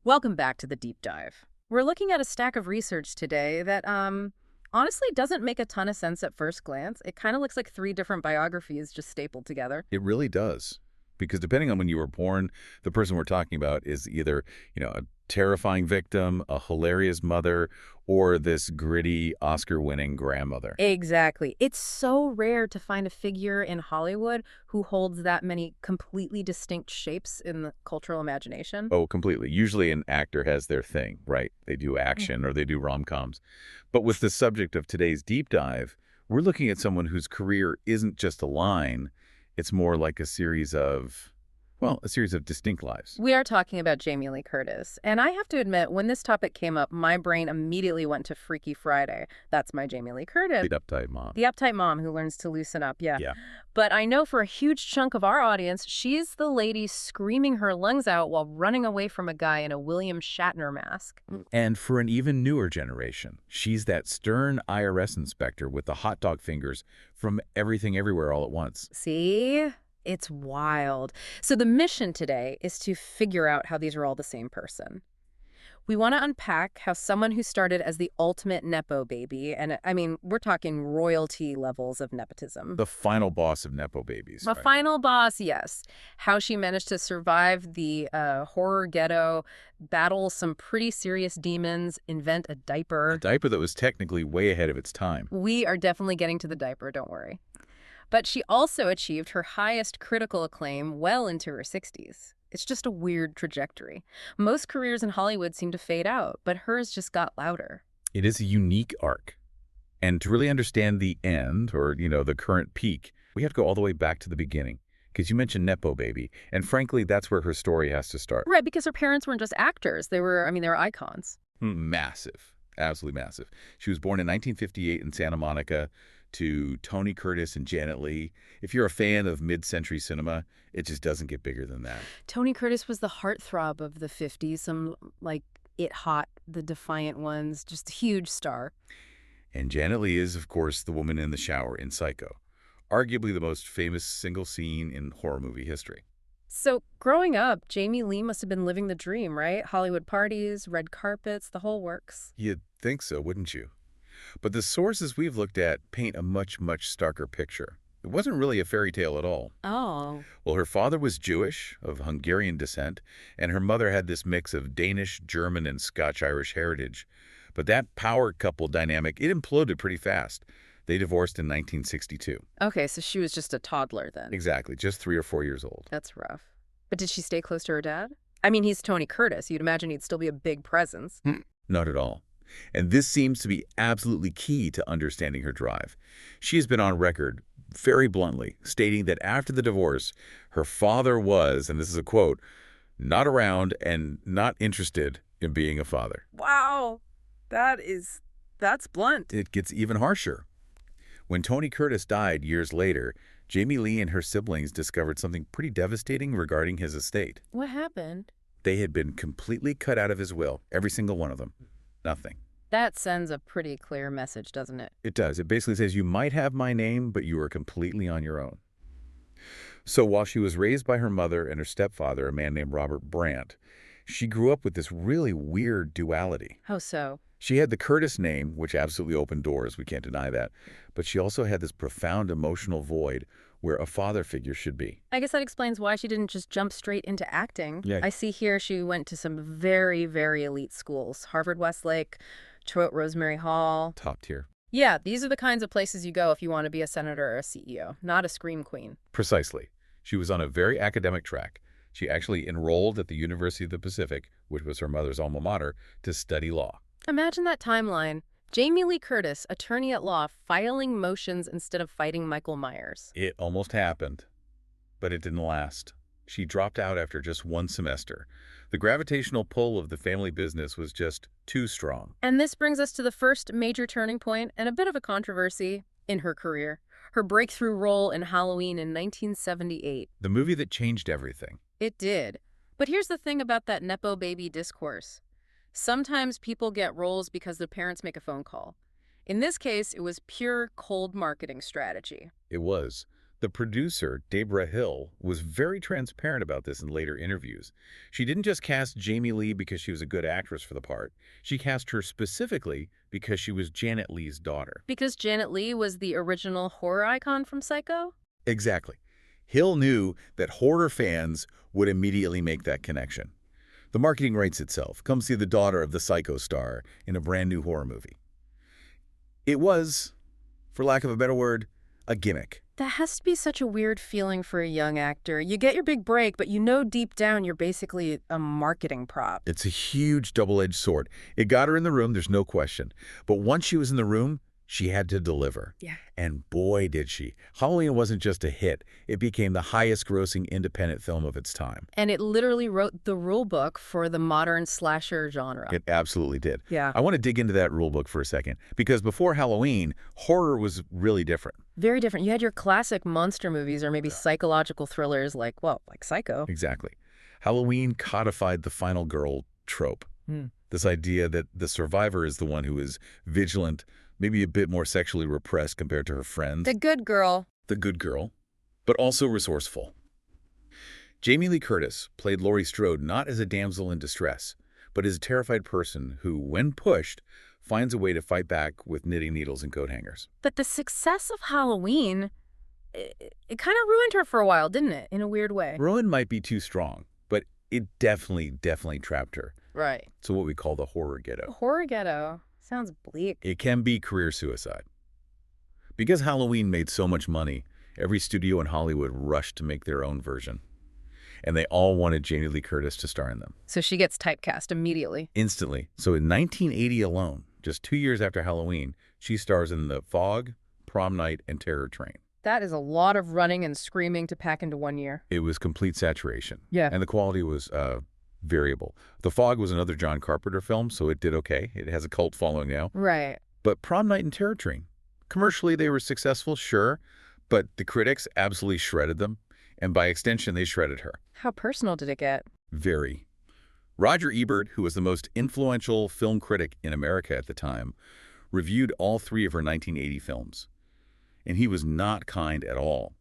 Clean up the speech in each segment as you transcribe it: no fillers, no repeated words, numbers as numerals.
Welcome back to the deep dive. We're looking at a stack of research today that honestly doesn't make a ton of sense at first glance. It kind of looks like three different biographies just stapled together. It really does. Because depending on when you were born, the person we're talking about is either, a terrifying victim, a hilarious mother, or this gritty Oscar-winning grandmother. Exactly. It's so rare to find a figure in Hollywood who holds that many completely distinct shapes in the cultural imagination. Oh, completely. Usually an actor has their thing, right? They do action or they do rom-coms. But with the subject of today's deep dive, we're looking at someone whose career isn't just a line. It's more like a series of distinct lives. We are talking about Jamie Lee Curtis. And I have to admit, when this topic came up, my brain immediately went to Freaky Friday. That's my Jamie Lee Curtis. The uptight mom. The uptight mom who learns to loosen up, yeah. Yeah. But I know for a huge chunk of our audience, she's the lady screaming her lungs out while running away from a guy in a William Shatner mask. And for an even newer generation, she's that stern IRS inspector with the hot dog fingers from Everything Everywhere All at Once. See? It's wild. So the mission today is to figure out how these are all the same person. We want to unpack how someone who started as the ultimate Nepo baby, and I mean, we're talking royalty levels of nepotism. The final boss of Nepo babies. The final boss, yes. How she managed to survive the horror ghetto, battle some pretty serious demons, invent a diaper. A diaper that was technically way ahead of its time. We are definitely getting to the diaper, don't worry. But she also achieved her highest critical acclaim well into her 60s. It's just a weird trajectory. Most careers in Hollywood seem to fade out, but hers just got louder. It is a unique arc. And to really understand the end, or, the current peak, we have to go all the way back to the beginning. Because you mentioned Nepo baby, and frankly, that's where her story has to start. Right, because her parents weren't just actors. They were icons. Massive. Absolutely massive. She was born in 1958 in Santa Monica to Tony Curtis and Janet Leigh. If you're a fan of mid-century cinema, it just doesn't get bigger than that. Tony Curtis was the heartthrob of the 50s, some like It Hot, The Defiant Ones, just a huge star. And Janet Leigh is, of course, the woman in the shower in Psycho, arguably the most famous single scene in horror movie history. So growing up, Jamie Lee must have been living the dream, right? Hollywood parties, red carpets, the whole works. You'd think so, wouldn't you? But the sources we've looked at paint a much, much starker picture. It wasn't really a fairy tale at all. Oh. Well, her father was Jewish, of Hungarian descent, and her mother had this mix of Danish, German, and Scotch-Irish heritage. But that power couple dynamic, it imploded pretty fast. They divorced in 1962. Okay, so she was just a toddler then. Exactly, just 3 or 4 years old. That's rough. But did she stay close to her dad? I mean, he's Tony Curtis. You'd imagine he'd still be a big presence. Not at all. And this seems to be absolutely key to understanding her drive. She has been on record, very bluntly, stating that after the divorce, her father was, and this is a quote, not around and not interested in being a father. Wow, that's blunt. It gets even harsher. When Tony Curtis died years later, Jamie Lee and her siblings discovered something pretty devastating regarding his estate. What happened? They had been completely cut out of his will, every single one of them. Nothing. That sends a pretty clear message, doesn't it? It does. It basically says you might have my name, but you are completely on your own. So while she was raised by her mother and her stepfather, a man named Robert Brandt, she grew up with this really weird duality. How so? She had the Curtis name, which absolutely opened doors. We can't deny that. But she also had this profound emotional void where a father figure should be. I guess that explains why she didn't just jump straight into acting. Yeah. I see here she went to some very, very elite schools. Harvard Westlake, Choate Rosemary Hall. Top tier. Yeah, these are the kinds of places you go if you want to be a senator or a CEO, not a scream queen. Precisely. She was on a very academic track. She actually enrolled at the University of the Pacific, which was her mother's alma mater, to study law. Imagine that timeline. Jamie Lee Curtis, attorney at law, filing motions instead of fighting Michael Myers. It almost happened, but it didn't last. She dropped out after just 1 semester. The gravitational pull of the family business was just too strong. And this brings us to the first major turning point and a bit of a controversy in her career. Her breakthrough role in Halloween in 1978. The movie that changed everything. It did. But here's the thing about that Nepo baby discourse. Sometimes people get roles because their parents make a phone call. In this case, it was pure cold marketing strategy. It was. The producer, Debra Hill, was very transparent about this in later interviews. She didn't just cast Jamie Lee because she was a good actress for the part. She cast her specifically because she was Janet Leigh's daughter. Because Janet Leigh was the original horror icon from Psycho? Exactly. Hill knew that horror fans would immediately make that connection. The marketing writes itself. Come see the daughter of the Psycho star in a brand new horror movie. It was, for lack of a better word, a gimmick. That has to be such a weird feeling for a young actor. You get your big break, but you know deep down you're basically a marketing prop. It's a huge double-edged sword. It got her in the room, there's no question. But once she was in the room, she had to deliver. Yeah. And boy, did she. Halloween wasn't just a hit. It became the highest-grossing independent film of its time. And it literally wrote the rule book for the modern slasher genre. It absolutely did. Yeah. I want to dig into that rule book for a second, because before Halloween, horror was really different. Very different. You had your classic monster movies or maybe psychological thrillers like Psycho. Exactly. Halloween codified the final girl trope. This idea that the survivor is the one who is vigilant, maybe a bit more sexually repressed compared to her friends. The good girl. The good girl, but also resourceful. Jamie Lee Curtis played Laurie Strode not as a damsel in distress, but as a terrified person who, when pushed, finds a way to fight back with knitting needles and coat hangers. But the success of Halloween, it kind of ruined her for a while, didn't it? In a weird way. Ruin might be too strong, but it definitely trapped her. Right. So what we call the horror ghetto. Horror ghetto. Sounds bleak. It can be career suicide. Because Halloween made so much money, every studio in Hollywood rushed to make their own version. And they all wanted Jamie Lee Curtis to star in them. So she gets typecast immediately. Instantly. So in 1980 alone, just 2 years after Halloween, she stars in The Fog, Prom Night, and Terror Train. That is a lot of running and screaming to pack into 1 year. It was complete saturation. Yeah. And the quality was variable. The Fog was another John Carpenter film, so it did okay. It has a cult following now. Right. But Prom Night and Terror Train, commercially they were successful, sure, but the critics absolutely shredded them, and by extension they shredded her. How personal did it get? Very. Roger Ebert, who was the most influential film critic in America at the time, reviewed all 3 of her 1980 films. And he was not kind at all.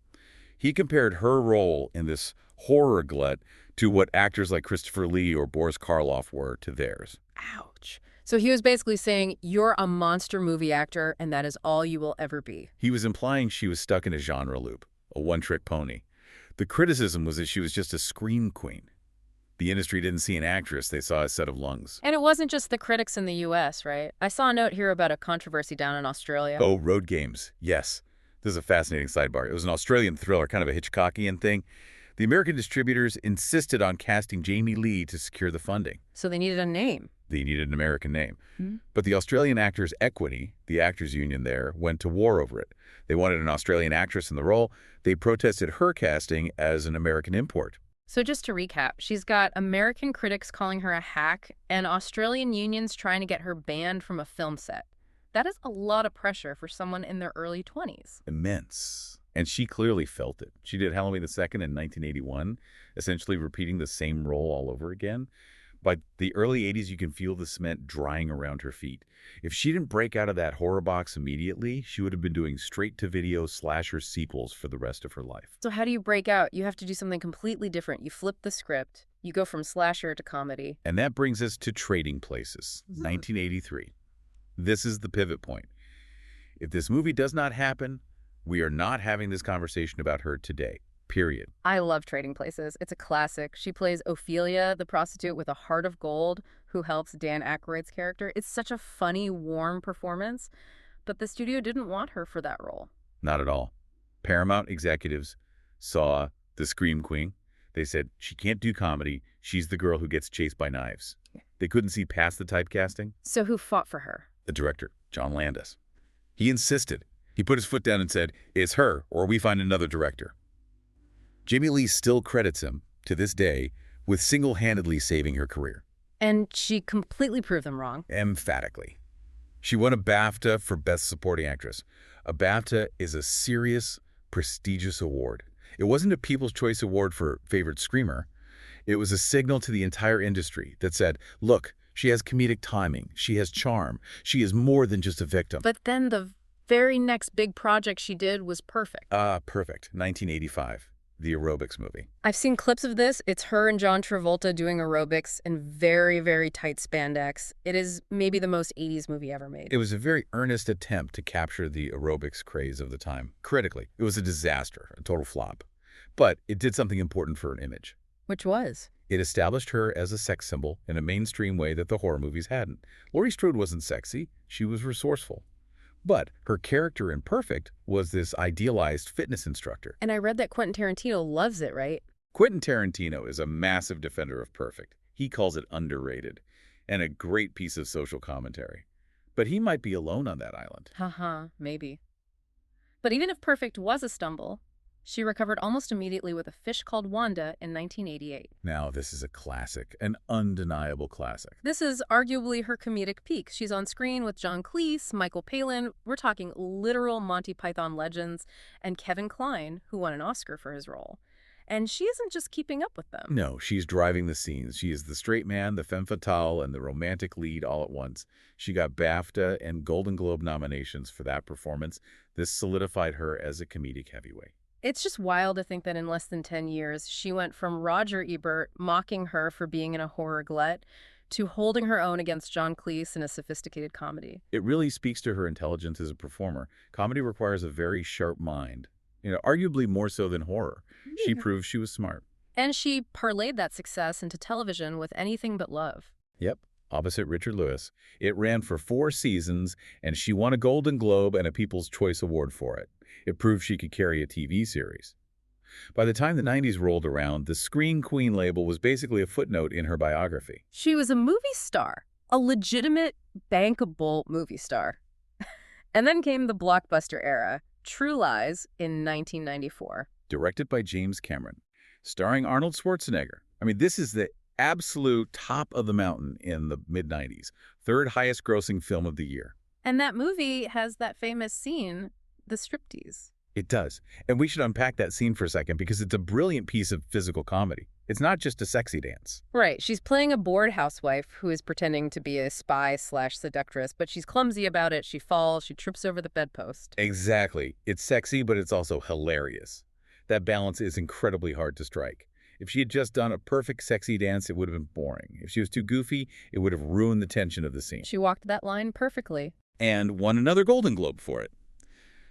He compared her role in this horror glut to what actors like Christopher Lee or Boris Karloff were to theirs. Ouch. So he was basically saying, you're a monster movie actor, and that is all you will ever be. He was implying she was stuck in a genre loop, a one-trick pony. The criticism was that she was just a scream queen. The industry didn't see an actress, they saw a set of lungs. And it wasn't just the critics in the U.S., right? I saw a note here about a controversy down in Australia. Oh, Road Games. Yes. This is a fascinating sidebar. It was an Australian thriller, kind of a Hitchcockian thing. The American distributors insisted on casting Jamie Lee to secure the funding. So they needed a name. They needed an American name. But the Australian Actors Equity, the actors union there, went to war over it. They wanted an Australian actress in the role. They protested her casting as an American import. So just to recap, she's got American critics calling her a hack and Australian unions trying to get her banned from a film set. That is a lot of pressure for someone in their early 20s. Immense. And she clearly felt it. She did Halloween the 2nd in 1981, essentially repeating the same role all over again. By the early 80s, you can feel the cement drying around her feet. If she didn't break out of that horror box immediately, she would have been doing straight-to-video slasher sequels for the rest of her life. So how do you break out? You have to do something completely different. You flip the script. You go from slasher to comedy. And that brings us to Trading Places, 1983. This is the pivot point. If this movie does not happen, we are not having this conversation about her today, period. I love Trading Places. It's a classic. She plays Ophelia, the prostitute with a heart of gold who helps Dan Aykroyd's character. It's such a funny, warm performance, but the studio didn't want her for that role. Not at all. Paramount executives saw the Scream Queen. They said, she can't do comedy. She's the girl who gets chased by knives. They couldn't see past the typecasting. So who fought for her? The director, John Landis. He insisted. He put his foot down and said, it's her, or we find another director. Jamie Lee still credits him, to this day, with single-handedly saving her career. And she completely proved them wrong. Emphatically. She won a BAFTA for Best Supporting Actress. A BAFTA is a serious, prestigious award. It wasn't a People's Choice Award for Favorite Screamer. It was a signal to the entire industry that said, look, she has comedic timing, she has charm, she is more than just a victim. But then the very next big project she did was perfect. Perfect. 1985, the aerobics movie. I've seen clips of this. It's her and John Travolta doing aerobics in very, very tight spandex. It is maybe the most 80s movie ever made. It was a very earnest attempt to capture the aerobics craze of the time. Critically, it was a disaster, a total flop. But it did something important for an image. Which was? It established her as a sex symbol in a mainstream way that the horror movies hadn't. Laurie Strode wasn't sexy, she was resourceful. But her character in Perfect was this idealized fitness instructor. And I read that Quentin Tarantino loves it, right? Quentin Tarantino is a massive defender of Perfect. He calls it underrated and a great piece of social commentary. But he might be alone on that island. Haha, maybe. But even if Perfect was a stumble, she recovered almost immediately with A Fish Called Wanda in 1988. Now, this is a classic, an undeniable classic. This is arguably her comedic peak. She's on screen with John Cleese, Michael Palin, we're talking literal Monty Python legends, and Kevin Kline, who won an Oscar for his role. And she isn't just keeping up with them. No, she's driving the scenes. She is the straight man, the femme fatale, and the romantic lead all at once. She got BAFTA and Golden Globe nominations for that performance. This solidified her as a comedic heavyweight. It's just wild to think that in less than 10 years, she went from Roger Ebert mocking her for being in a horror glut to holding her own against John Cleese in a sophisticated comedy. It really speaks to her intelligence as a performer. Comedy requires a very sharp mind, arguably more so than horror. She proved she was smart. And she parlayed that success into television with Anything But Love. Yep, opposite Richard Lewis. It ran for 4 seasons, and she won a Golden Globe and a People's Choice Award for it. It proved she could carry a TV series. By the time the 90s rolled around, the Screen Queen label was basically a footnote in her biography. She was a movie star, a legitimate, bankable movie star. And then came the blockbuster era, True Lies, in 1994. Directed by James Cameron, starring Arnold Schwarzenegger. I mean, this is the absolute top of the mountain in the mid-90s. 3rd highest grossing film of the year. And that movie has that famous scene, the striptease. It does. And we should unpack that scene for a second because it's a brilliant piece of physical comedy. It's not just a sexy dance. Right. She's playing a bored housewife who is pretending to be a spy/seductress, but she's clumsy about it. She falls. She trips over the bedpost. Exactly. It's sexy, but it's also hilarious. That balance is incredibly hard to strike. If she had just done a perfect sexy dance, it would have been boring. If she was too goofy, it would have ruined the tension of the scene. She walked that line perfectly. And won another Golden Globe for it.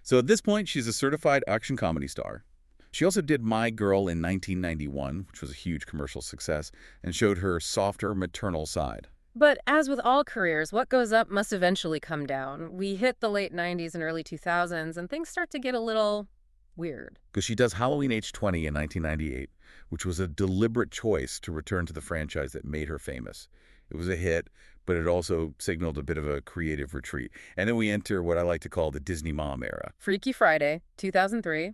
So at this point, she's a certified action comedy star. She also did My Girl in 1991, which was a huge commercial success, and showed her softer maternal side. But as with all careers, what goes up must eventually come down. We hit the late 90s and early 2000s, and things start to get a little weird. Because she does Halloween H20 in 1998, which was a deliberate choice to return to the franchise that made her famous. It was a hit, but it also signaled a bit of a creative retreat. And then we enter what I like to call the Disney Mom era. Freaky Friday, 2003,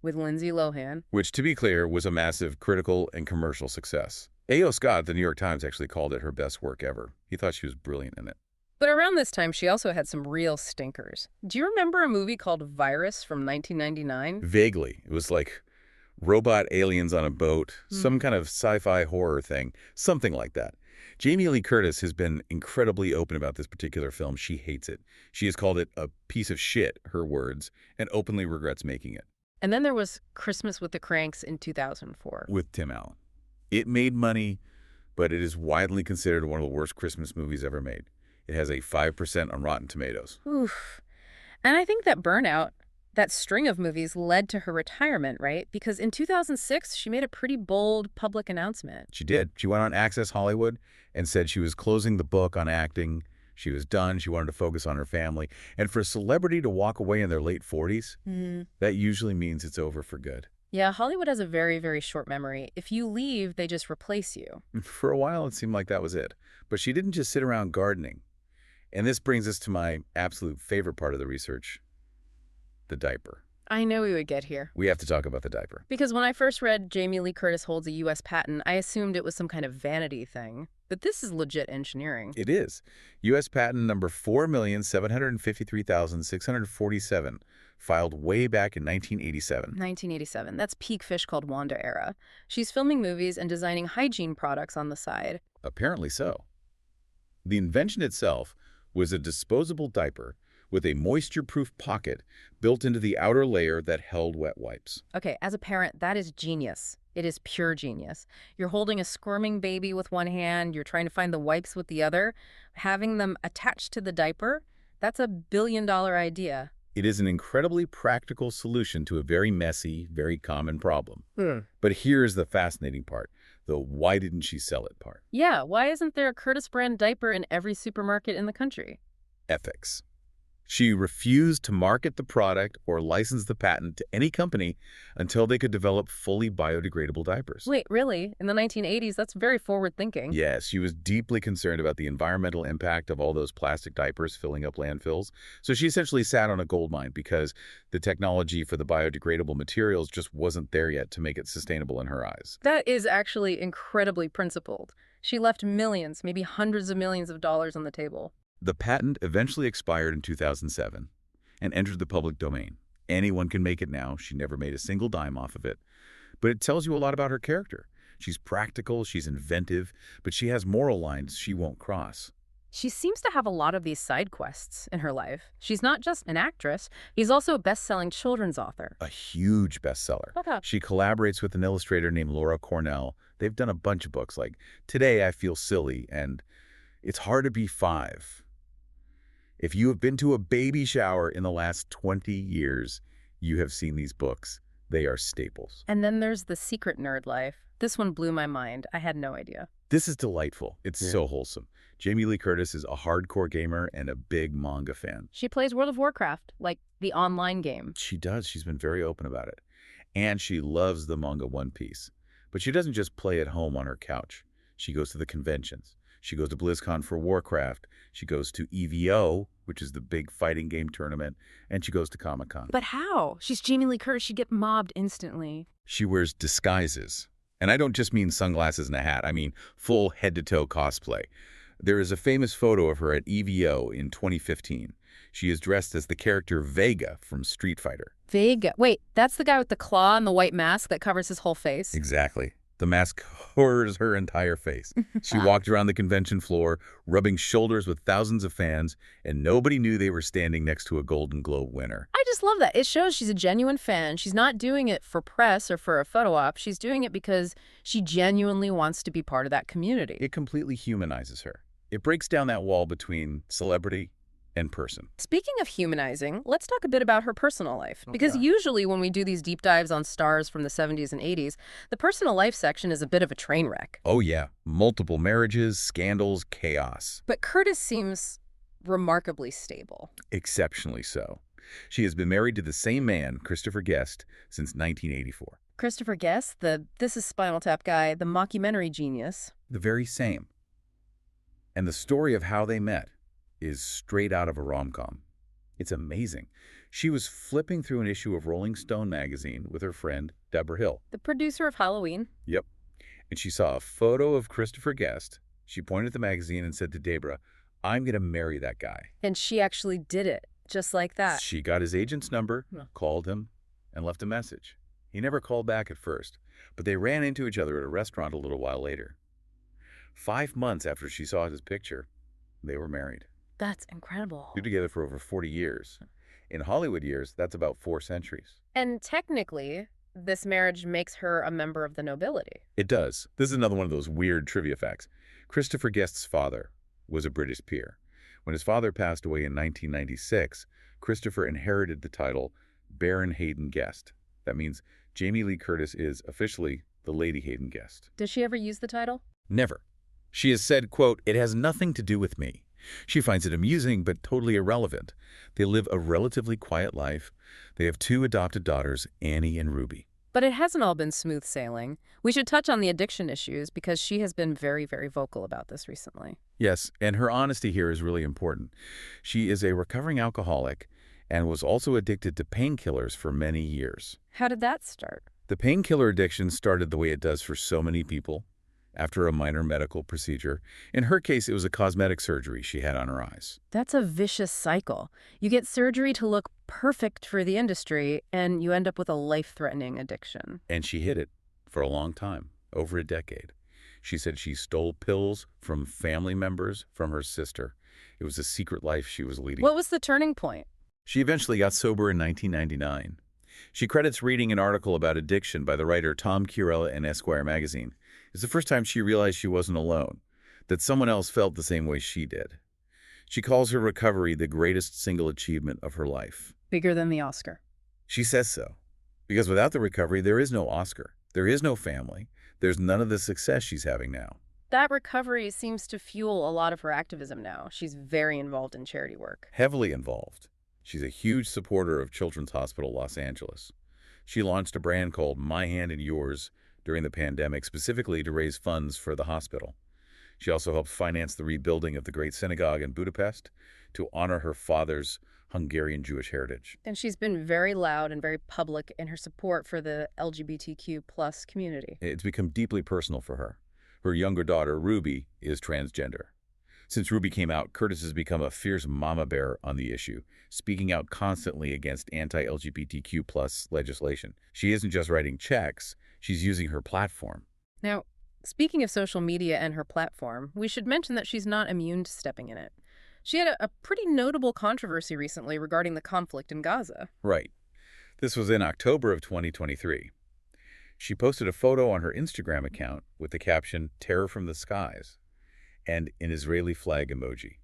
with Lindsay Lohan. Which, to be clear, was a massive critical and commercial success. A.O. Scott, the New York Times, actually called it her best work ever. He thought she was brilliant in it. But around this time, she also had some real stinkers. Do you remember a movie called Virus from 1999? Vaguely. It was like robot aliens on a boat, some kind of sci-fi horror thing, something like that. Jamie Lee Curtis has been incredibly open about this particular film. She hates it. She has called it a piece of shit, her words, and openly regrets making it. And then there was Christmas with the Cranks in 2004. With Tim Allen. It made money, but it is widely considered one of the worst Christmas movies ever made. It has a 5% on Rotten Tomatoes. Oof. And I think that burnout, that string of movies, led to her retirement, right? Because in 2006, she made a pretty bold public announcement. She did. She went on Access Hollywood and said she was closing the book on acting. She was done. She wanted to focus on her family. And for a celebrity to walk away in their late 40s, that usually means it's over for good. Yeah, Hollywood has a very, very short memory. If you leave, they just replace you. For a while, it seemed like that was it. But she didn't just sit around gardening. And this brings us to my absolute favorite part of the research, the diaper. I know we would get here. We have to talk about the diaper. Because when I first read Jamie Lee Curtis holds a U.S. patent, I assumed it was some kind of vanity thing. But this is legit engineering. It is. U.S. patent number 4,753,647, filed way back in 1987. 1987. That's peak Fish Called Wanda era. She's filming movies and designing hygiene products on the side. Apparently so. The invention itself was a disposable diaper with a moisture-proof pocket built into the outer layer that held wet wipes. Okay, as a parent, that is genius. It is pure genius. You're holding a squirming baby with one hand, you're trying to find the wipes with the other, having them attached to the diaper. That's a billion-dollar idea. It is an incredibly practical solution to a very messy, very common problem. Hmm. But here's the fascinating part, the why didn't she sell it part. Yeah, why isn't there a Curtis brand diaper in every supermarket in the country? Ethics. She refused to market the product or license the patent to any company until they could develop fully biodegradable diapers. Wait, really? In the 1980s, that's very forward-thinking. Yes, she was deeply concerned about the environmental impact of all those plastic diapers filling up landfills. So she essentially sat on a gold mine because the technology for the biodegradable materials just wasn't there yet to make it sustainable in her eyes. That is actually incredibly principled. She left millions, maybe hundreds of millions of dollars on the table. The patent eventually expired in 2007 and entered the public domain. Anyone can make it now. She never made a single dime off of it. But it tells you a lot about her character. She's practical, she's inventive, but she has moral lines she won't cross. She seems to have a lot of these side quests in her life. She's not just an actress, she's also a best-selling children's author. A huge bestseller. Okay. She collaborates with an illustrator named Laura Cornell. They've done a bunch of books like Today I Feel Silly and It's Hard to Be 5. If you have been to a baby shower in the last 20 years, you have seen these books. They are staples. And then there's The Secret Nerd Life. This one blew my mind. I had no idea. This is delightful. It's so wholesome. Jamie Lee Curtis is a hardcore gamer and a big manga fan. She plays World of Warcraft, like the online game. She does. She's been very open about it. And she loves the manga One Piece. But she doesn't just play at home on her couch. She goes to the conventions. She goes to BlizzCon for Warcraft. She goes to EVO, which is the big fighting game tournament, and she goes to Comic-Con. But how? She's Jamie Lee Curtis. She'd get mobbed instantly. She wears disguises. And I don't just mean sunglasses and a hat. I mean full head-to-toe cosplay. There is a famous photo of her at EVO in 2015. She is dressed as the character Vega from Street Fighter. Vega. Wait, that's the guy with the claw and the white mask that covers his whole face? Exactly. The mask covers her entire face. She walked around the convention floor, rubbing shoulders with thousands of fans, and nobody knew they were standing next to a Golden Globe winner. I just love that. It shows she's a genuine fan. She's not doing it for press or for a photo op. She's doing it because she genuinely wants to be part of that community. It completely humanizes her. It breaks down that wall between celebrity and person. Speaking of humanizing, let's talk a bit about her personal life. Because usually when we do these deep dives on stars from the 70s and 80s, the personal life section is a bit of a train wreck. Oh yeah, multiple marriages, scandals, chaos. But Curtis seems remarkably stable. Exceptionally so. She has been married to the same man, Christopher Guest, since 1984. Christopher Guest, the This Is Spinal Tap guy, the mockumentary genius. The very same. And the story of how they met is straight out of a rom-com. It's amazing. She was flipping through an issue of Rolling Stone magazine with her friend, Deborah Hill. The producer of Halloween. Yep. And she saw a photo of Christopher Guest. She pointed at the magazine and said to Deborah, I'm going to marry that guy. And she actually did it, just like that. She got his agent's number, called him, and left a message. He never called back at first, but they ran into each other at a restaurant a little while later. 5 months after she saw his picture, they were married. That's incredible. They're together for over 40 years. In Hollywood years, that's about 4 centuries. And technically, this marriage makes her a member of the nobility. It does. This is another one of those weird trivia facts. Christopher Guest's father was a British peer. When his father passed away in 1996, Christopher inherited the title Baron Hayden Guest. That means Jamie Lee Curtis is officially the Lady Hayden Guest. Does she ever use the title? Never. She has said, quote, it has nothing to do with me. She finds it amusing but totally irrelevant. They live a relatively quiet life. They have 2 adopted daughters, Annie and Ruby. But it hasn't all been smooth sailing. We should touch on the addiction issues because she has been very, very vocal about this recently. Yes, and her honesty here is really important. She is a recovering alcoholic and was also addicted to painkillers for many years. How did that start? The painkiller addiction started the way it does for so many people, after a minor medical procedure. In her case, it was a cosmetic surgery she had on her eyes. That's a vicious cycle. You get surgery to look perfect for the industry, and you end up with a life-threatening addiction. And she hid it for a long time, over a decade. She said she stole pills from family members from her sister. It was a secret life she was leading. What was the turning point? She eventually got sober in 1999. She credits reading an article about addiction by the writer Tom Chiarella in Esquire magazine. It's the first time she realized she wasn't alone, that someone else felt the same way she did. She calls her recovery the greatest single achievement of her life. Bigger than the Oscar. She says so. Because without the recovery, there is no Oscar. There is no family. There's none of the success she's having now. That recovery seems to fuel a lot of her activism now. She's very involved in charity work. Heavily involved. She's a huge supporter of Children's Hospital Los Angeles. She launched a brand called My Hand in Yours during the pandemic, specifically to raise funds for the hospital. She also helped finance the rebuilding of the Great Synagogue in Budapest to honor her father's Hungarian Jewish heritage. And she's been very loud and very public in her support for the LGBTQ plus community. It's become deeply personal for her. Her younger daughter, Ruby, is transgender. Since Ruby came out, Curtis has become a fierce mama bear on the issue, speaking out constantly against anti-LGBTQ plus legislation. She isn't just writing checks, she's using her platform. Now, speaking of social media and her platform, we should mention that she's not immune to stepping in it. She had a pretty notable controversy recently regarding the conflict in Gaza. Right. This was in October of 2023. She posted a photo on her Instagram account with the caption, "Terror from the Skies," and an Israeli flag emoji.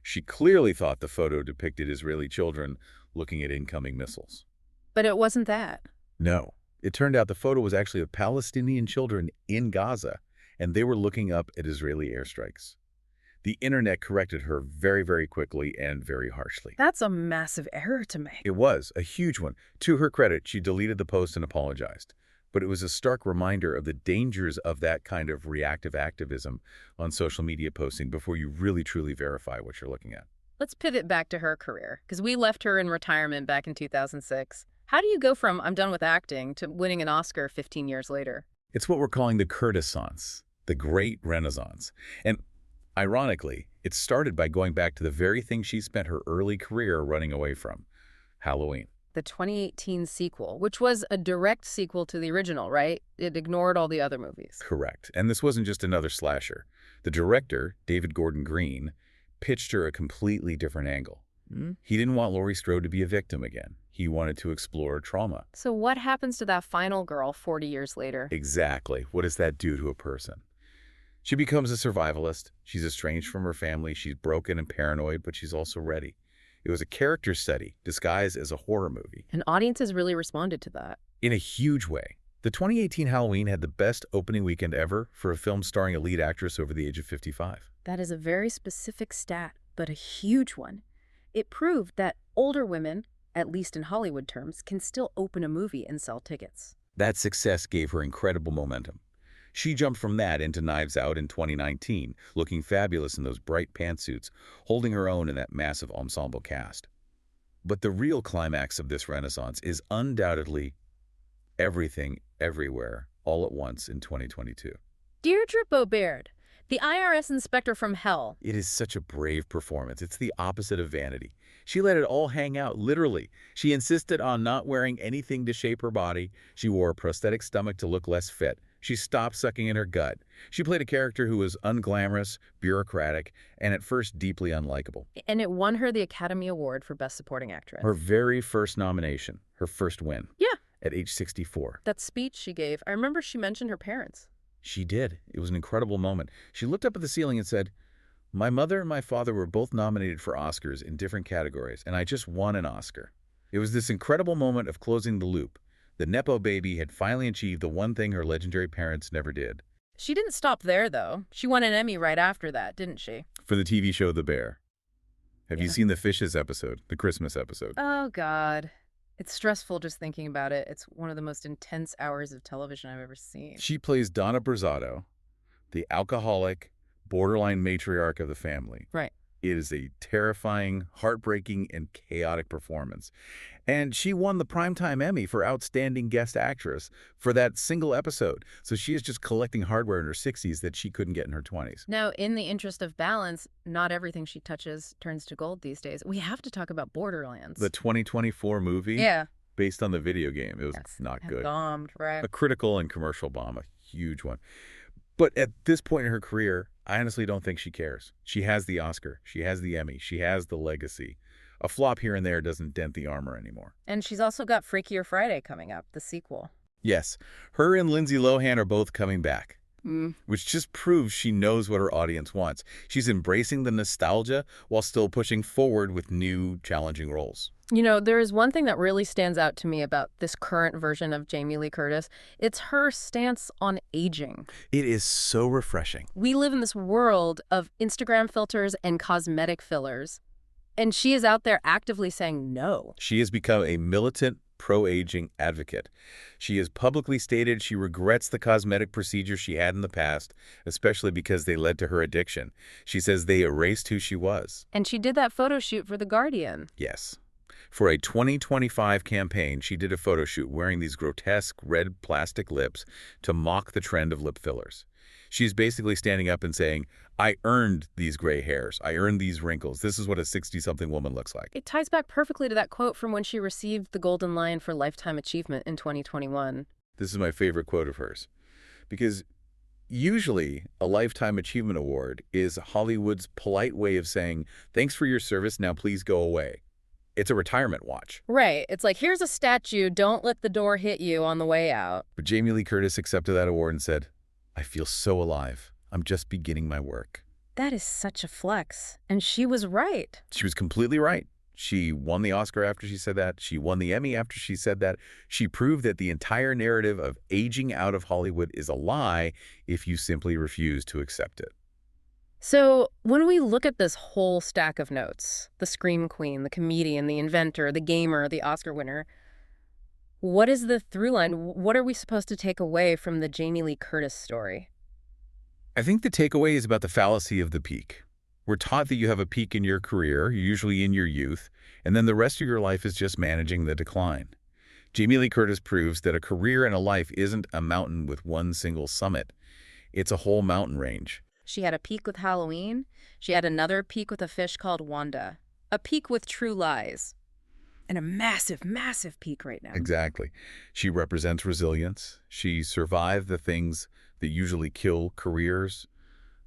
She clearly thought the photo depicted Israeli children looking at incoming missiles. But it wasn't that. No. It turned out the photo was actually of Palestinian children in Gaza, and they were looking up at Israeli airstrikes. The internet corrected her very, very quickly and very harshly. That's a massive error to make. It was a huge one. To her credit, she deleted the post and apologized. But it was a stark reminder of the dangers of that kind of reactive activism on social media posting before you really truly verify what you're looking at. Let's pivot back to her career, because we left her in retirement back in 2006. How do you go from "I'm done with acting" to winning an Oscar 15 years later? It's what we're calling the Curtisance, the Great Renaissance. And ironically, it started by going back to the very thing she spent her early career running away from, Halloween. The 2018 sequel, which was a direct sequel to the original, right? It ignored all the other movies. Correct. And this wasn't just another slasher. The director, David Gordon Green, pitched her a completely different angle. He didn't want Laurie Strode to be a victim again. He wanted to explore trauma. So what happens to that final girl 40 years later? Exactly. What does that do to a person? She becomes a survivalist. She's estranged from her family. She's broken and paranoid, but she's also ready. It was a character study disguised as a horror movie. And audiences really responded to that. In a huge way. The 2018 Halloween had the best opening weekend ever for a film starring a lead actress over the age of 55. That is a very specific stat, but a huge one. It proved that older women, at least in Hollywood terms, can still open a movie and sell tickets. That success gave her incredible momentum. She jumped from that into Knives Out in 2019, looking fabulous in those bright pantsuits, holding her own in that massive ensemble cast. But the real climax of this renaissance is undoubtedly Everything, Everywhere, All at Once in 2022. Deirdre Bobaird, the IRS inspector from hell. It is such a brave performance. It's the opposite of vanity. She let it all hang out, literally. She insisted on not wearing anything to shape her body. She wore a prosthetic stomach to look less fit. She stopped sucking in her gut. She played a character who was unglamorous, bureaucratic, and at first deeply unlikable. And it won her the Academy Award for Best Supporting Actress. Her very first nomination, her first win. Yeah. At age 64. That speech she gave, I remember she mentioned her parents. She did. It was an incredible moment. She looked up at the ceiling and said, "My mother and my father were both nominated for Oscars in different categories, and I just won an Oscar." It was this incredible moment of closing the loop. The Nepo baby had finally achieved the one thing her legendary parents never did. She didn't stop there, though. She won an Emmy right after that, didn't she? For the TV show The Bear. Have Yeah. you seen the Fishes episode, the Christmas episode? Oh, God. It's stressful just thinking about it. It's one of the most intense hours of television I've ever seen. She plays Donna Brazzato, the alcoholic, borderline matriarch of the family. Right. It is a terrifying, heartbreaking, and chaotic performance. And she won the Primetime Emmy for Outstanding Guest Actress for that single episode. So she is just collecting hardware in her 60s that she couldn't get in her 20s. Now, in the interest of balance, not everything she touches turns to gold these days. We have to talk about Borderlands. The 2024 movie, Yeah. based on the video game, it was Yes. not It good. bombed, right? A critical and commercial bomb, a huge one. But at this point in her career, I honestly don't think she cares. She has the Oscar. She has the Emmy. She has the legacy. A flop here and there doesn't dent the armor anymore. And she's also got Freakier Friday coming up, the sequel. Yes, her and Lindsay Lohan are both coming back, which just proves she knows what her audience wants. She's embracing the nostalgia while still pushing forward with new, challenging roles. You know, there is one thing that really stands out to me about this current version of Jamie Lee Curtis. It's her stance on aging. It is so refreshing. We live in this world of Instagram filters and cosmetic fillers, and she is out there actively saying no. She has become a militant pro-aging advocate. She has publicly stated she regrets the cosmetic procedures she had in the past, especially because they led to her addiction. She says they erased who she was. And she did that photo shoot for The Guardian. Yes. For a 2025 campaign, she did a photo shoot wearing these grotesque red plastic lips to mock the trend of lip fillers. She's basically standing up and saying, I earned these gray hairs. I earned these wrinkles. This is what a 60-something woman looks like. It ties back perfectly to that quote from when she received the Golden Lion for Lifetime Achievement in 2021. This is my favorite quote of hers. Because usually a Lifetime Achievement Award is Hollywood's polite way of saying, thanks for your service, now please go away. It's a retirement watch. Right. It's like, here's a statue, don't let the door hit you on the way out. But Jamie Lee Curtis accepted that award and said, I feel so alive. I'm just beginning my work. That is such a flex. And she was right. She was completely right. She won the Oscar after she said that. She won the Emmy after she said that. She proved that the entire narrative of aging out of Hollywood is a lie if you simply refuse to accept it. So when we look at this whole stack of notes, the Scream Queen, the comedian, the inventor, the gamer, the Oscar winner, what is the through line? What are we supposed to take away from the Jamie Lee Curtis story? I think the takeaway is about the fallacy of the peak. We're taught that you have a peak in your career, usually in your youth, and then the rest of your life is just managing the decline. Jamie Lee Curtis proves that a career and a life isn't a mountain with one single summit. It's a whole mountain range. She had a peak with Halloween. She had another peak with a fish called Wanda. A peak with True Lies. And a massive, massive peak right now. Exactly. She represents resilience. She survived the things that usually kill careers.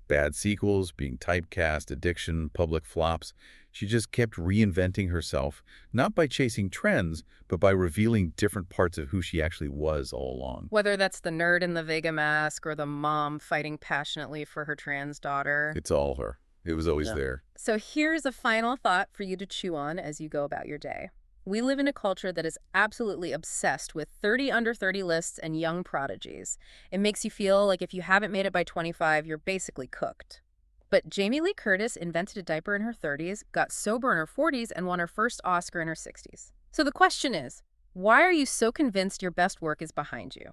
Bad sequels, being typecast, addiction, public flops. She just kept reinventing herself, not by chasing trends, but by revealing different parts of who she actually was all along. Whether that's the nerd in the Vega mask or the mom fighting passionately for her trans daughter. It's all her. It was always there. So here's a final thought for you to chew on as you go about your day. We live in a culture that is absolutely obsessed with 30 under 30 lists and young prodigies. It makes you feel like if you haven't made it by 25, you're basically cooked. But Jamie Lee Curtis invented a diaper in her 30s, got sober in her 40s, and won her first Oscar in her 60s. So the question is, why are you so convinced your best work is behind you?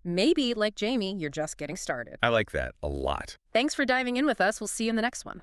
Maybe, like Jamie, you're just getting started. I like that a lot. Thanks for diving in with us. We'll see you in the next one.